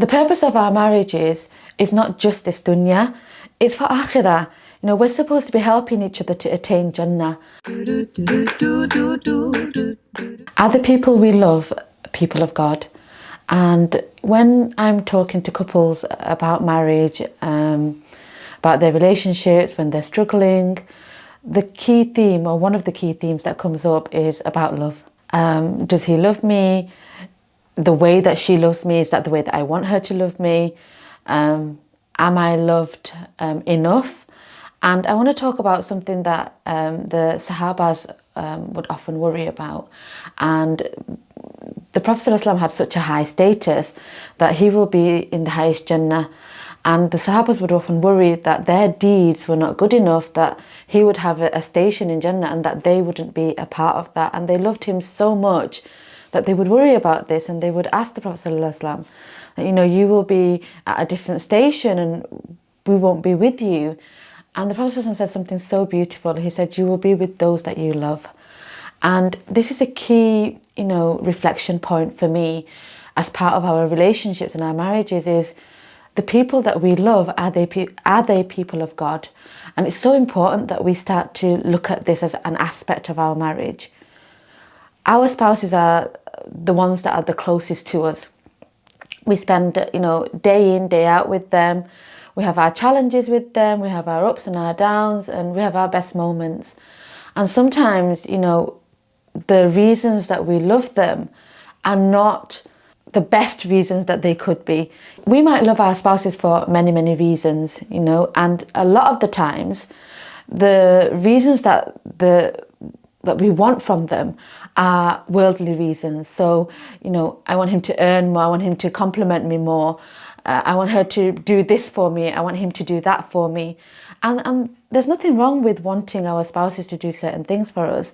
The purpose of our marriages is not just this dunya, it's for akhirah. We're supposed to be helping each other to attain Jannah. Are the people we love people of God? And when I'm talking to couples about marriage, about their relationships, when they're struggling, the key theme, or one of the key themes that comes up, is about love. Does he love me the way that she loves me? Is that the way that I want her to love me? Am I loved enough? And I want to talk about something that the sahabas would often worry about. And the Prophet ﷺ had such a high status that he will be in the highest Jannah. And the sahabas would often worry that their deeds were not good enough, that he would have a station in Jannah and that they wouldn't be a part of that. And they loved him so much that they would worry about this, and they would ask the Prophet ﷺ, you will be at a different station and we won't be with you. And the Prophet ﷺ said something so beautiful. He said, you will be with those that you love. And this is a key, reflection point for me as part of our relationships and our marriages, is the people that we love, are they people of God? And it's so important that we start to look at this as an aspect of our marriage. Our spouses are the ones that are the closest to us. We spend, day in, day out with them. We have our challenges with them. We have our ups and our downs, and we have our best moments. And sometimes, the reasons that we love them are not the best reasons that they could be. We might love our spouses for many, many reasons, and a lot of the times, the reasons that we want from them are worldly reasons. So, I want him to earn more, I want him to compliment me more, I want her to do this for me, I want him to do that for me. And there's nothing wrong with wanting our spouses to do certain things for us.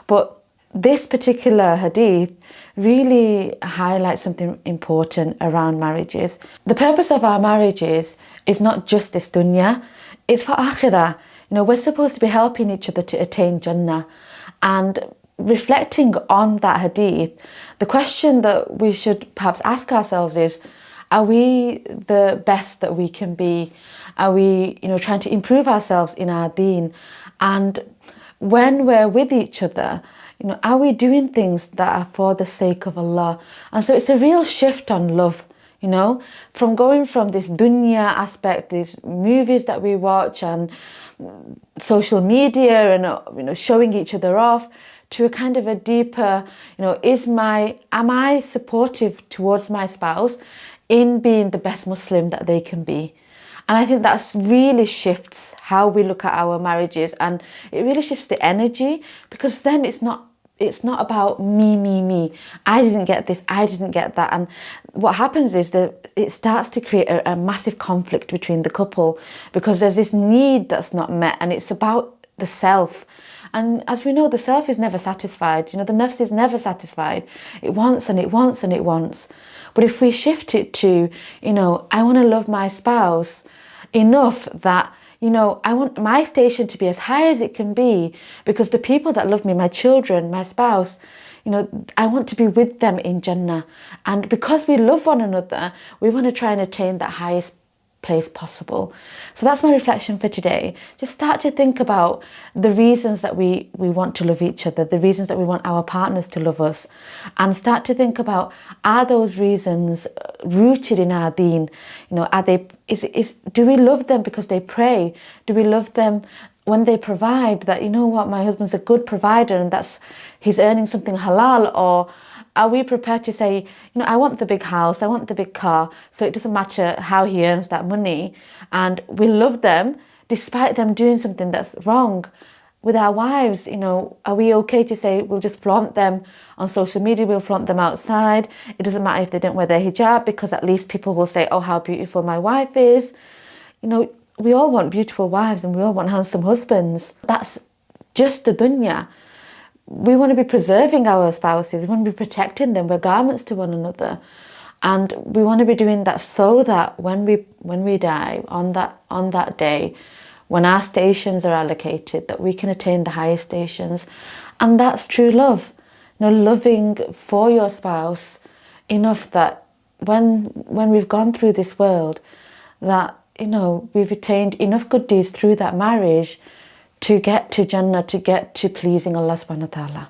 But this particular hadith really highlights something important around marriages. The purpose of our marriages is not just this dunya, it's for akhirah. We're supposed to be helping each other to attain Jannah. And reflecting on that hadith, the question that we should perhaps ask ourselves is, are we the best that we can be? Are we, trying to improve ourselves in our deen? And when we're with each other, are we doing things that are for the sake of Allah? And so it's a real shift on love, from going from this dunya aspect, these movies that we watch and social media and, showing each other off, to a kind of a deeper, am I supportive towards my spouse in being the best Muslim that they can be? And I think that really shifts how we look at our marriages, and it really shifts the energy, because then it's not about me. I didn't get this, I didn't get that. And what happens is that it starts to create a massive conflict between the couple, because there's this need that's not met, and it's about the self. And as we know, the self is never satisfied. The nafs is never satisfied. It wants and it wants and it wants. But if we shift it to, I want to love my spouse enough that, I want my station to be as high as it can be, because the people that love me, my children, my spouse, I want to be with them in Jannah. And because we love one another, we want to try and attain that highest place possible. So that's my reflection for today. Just start to think about the reasons that we want to love each other, the reasons that we want our partners to love us, and start to think about, are those reasons rooted in our deen? Are they, do we love them because they pray? Do we love them when they provide, that, my husband's a good provider and he's earning something halal? Or are we prepared to say, I want the big house, I want the big car, so it doesn't matter how he earns that money, and we love them despite them doing something that's wrong? With our wives, are we okay to say, we'll just flaunt them on social media, we'll flaunt them outside, it doesn't matter if they don't wear their hijab, because at least people will say, oh, how beautiful my wife is. We all want beautiful wives and we all want handsome husbands. That's just the dunya. We want to be preserving our spouses, we want to be protecting them, we're garments to one another. And we want to be doing that so that when we die, on that day, when our stations are allocated, that we can attain the highest stations. And that's true love. Loving for your spouse enough that when we've gone through this world, that, you know, we've attained enough good deeds through that marriage to get to Jannah, to get to pleasing Allah subhanahu wa ta'ala.